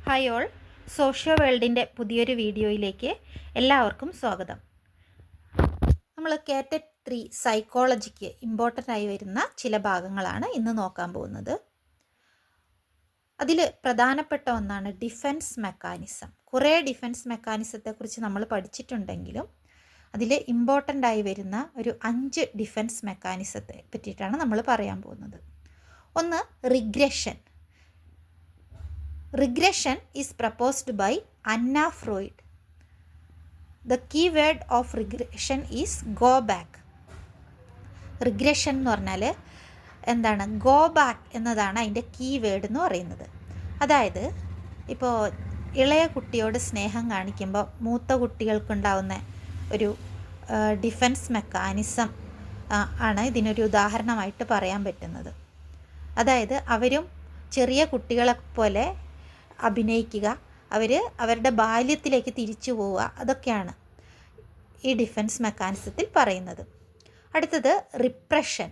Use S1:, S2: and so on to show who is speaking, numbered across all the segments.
S1: Hi all, socio വേൾഡിൻ്റെ പുതിയൊരു വീഡിയോയിലേക്ക് എല്ലാവർക്കും സ്വാഗതം. നമ്മൾ കാറ്ററ്റ് 3 സൈക്കോളജിക്ക് ഇമ്പോർട്ടൻ്റ് ആയി വരുന്ന ചില ഭാഗങ്ങളാണ് ഇന്ന് നോക്കാൻ പോകുന്നത്. അതിൽ പ്രധാനപ്പെട്ട ഒന്നാണ് ഡിഫെൻസ് മെക്കാനിസം. കുറേ ഡിഫെൻസ് മെക്കാനിസത്തെക്കുറിച്ച് നമ്മൾ പഠിച്ചിട്ടുണ്ടെങ്കിലും അതിൽ ഇമ്പോർട്ടൻ്റ് ആയി വരുന്ന ഒരു 5 ഡിഫെൻസ് മെക്കാനിസത്തെ പറ്റിയിട്ടാണ് നമ്മൾ പറയാൻ പോകുന്നത്. ഒന്ന്, regression. Regression is proposed by Anna Freud. The key word of regression is go back. Regression എന്ന് പറഞ്ഞാൽ എന്താണ്? ഗോ ബാക്ക് എന്നതാണ് അതിൻ്റെ കീ വേർഡ് എന്ന് പറയുന്നത്. അതായത് ഇപ്പോൾ ഇളയ കുട്ടിയോട് സ്നേഹം കാണിക്കുമ്പോൾ മൂത്ത കുട്ടികൾക്കുണ്ടാവുന്ന ഒരു ഡിഫെൻസ് മെക്കാനിസം ആണ് ഇതിനൊരു ഉദാഹരണമായിട്ട് പറയാൻ പറ്റുന്നത്. അതായത് അവരും ചെറിയ കുട്ടികളെ പോലെ അഭിനയിക്കുക, അവരുടെ ബാല്യത്തിലേക്ക് തിരിച്ചു പോവുക, അതൊക്കെയാണ് ഈ ഡിഫെൻസ് മെക്കാനിസത്തിൽ പറയുന്നത്. അടുത്തത് റിപ്രഷൻ.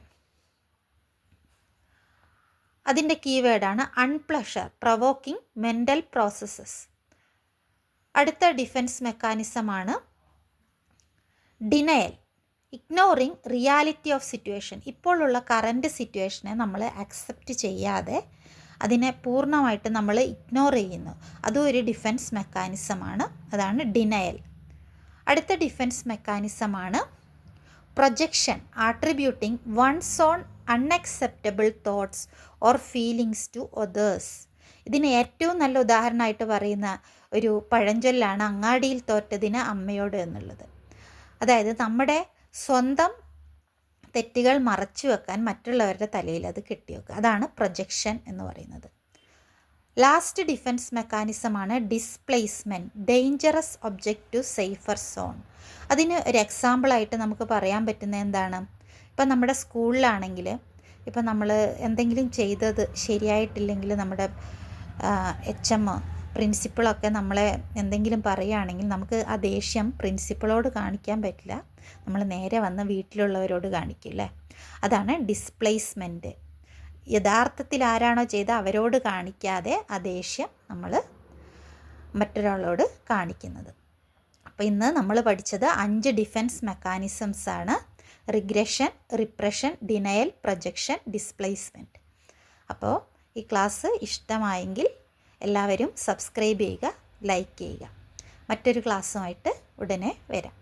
S1: അതിൻ്റെ കീവേഡാണ് അൺപ്ലഷർ, പ്രൊവോക്കിംഗ് മെൻ്റൽ പ്രോസസ്സസ്. അടുത്ത ഡിഫെൻസ് മെക്കാനിസമാണ് denial, ignoring reality of situation. ഇപ്പോഴുള്ള കറൻറ്റ് സിറ്റുവേഷനെ നമ്മൾ അക്സെപ്റ്റ് ചെയ്യാതെ അതിനെ പൂർണ്ണമായിട്ട് നമ്മൾ ഇഗ്നോർ ചെയ്യുന്നു. അതും ഒരു ഡിഫെൻസ് മെക്കാനിസമാണ്. അതാണ് ഡിനയൽ. അടുത്ത ഡിഫെൻസ് മെക്കാനിസമാണ് projection, attributing one's own unacceptable thoughts or feelings to others. ഇതിന് ഏറ്റവും നല്ല ഉദാഹരണമായിട്ട് പറയുന്ന ഒരു പഴഞ്ചൊല്ലാണ് അങ്ങാടിയിൽ തോറ്റതിന് അമ്മയോട് എന്നുള്ളത്. അതായത് നമ്മുടെ സ്വന്തം തെറ്റുകൾ മറച്ചു വെക്കാൻ മറ്റുള്ളവരുടെ തലയിൽ അത് കെട്ടിവെക്കുക. അതാണ് പ്രൊജക്ഷൻ എന്ന് പറയുന്നത്. ലാസ്റ്റ് ഡിഫെൻസ് മെക്കാനിസമാണ് displacement, dangerous object to safer zone. അതിന് ഒരു എക്സാമ്പിളായിട്ട് നമുക്ക് പറയാൻ പറ്റുന്നത് എന്താണ്? ഇപ്പം നമ്മുടെ സ്കൂളിലാണെങ്കിൽ ഇപ്പം നമ്മൾ എന്തെങ്കിലും ചെയ്തത് ശരിയായിട്ടില്ലെങ്കിൽ നമ്മുടെ HM പ്രിൻസിപ്പളൊക്കെ നമ്മളെ എന്തെങ്കിലും പറയുകയാണെങ്കിൽ നമുക്ക് ആ ദേഷ്യം പ്രിൻസിപ്പളോട് കാണിക്കാൻ പറ്റില്ല, നമ്മൾ നേരെ വന്ന് വീട്ടിലുള്ളവരോട് കാണിക്കില്ലേ. അതാണ് ഡിസ്പ്ലേസ്മെൻറ്റ്. യഥാർത്ഥത്തിൽ ആരാണോ ചെയ്ത് അവരോട് കാണിക്കാതെ ആ ദേഷ്യം നമ്മൾ മറ്റൊരാളോട് കാണിക്കുന്നത്. അപ്പോൾ ഇന്ന് നമ്മൾ പഠിച്ചത് 5 ഡിഫെൻസ് മെക്കാനിസംസാണ്: regression, repression, denial, projection, displacement. അപ്പോൾ ഈ ക്ലാസ് ഇഷ്ടമായെങ്കിൽ എല്ലാവരും സബ്സ്ക്രൈബ് ചെയ്യുക, ലൈക്ക് ചെയ്യുക. മറ്റൊരു ക്ലാസ്സുമായിട്ട് ഉടനെ വരാം.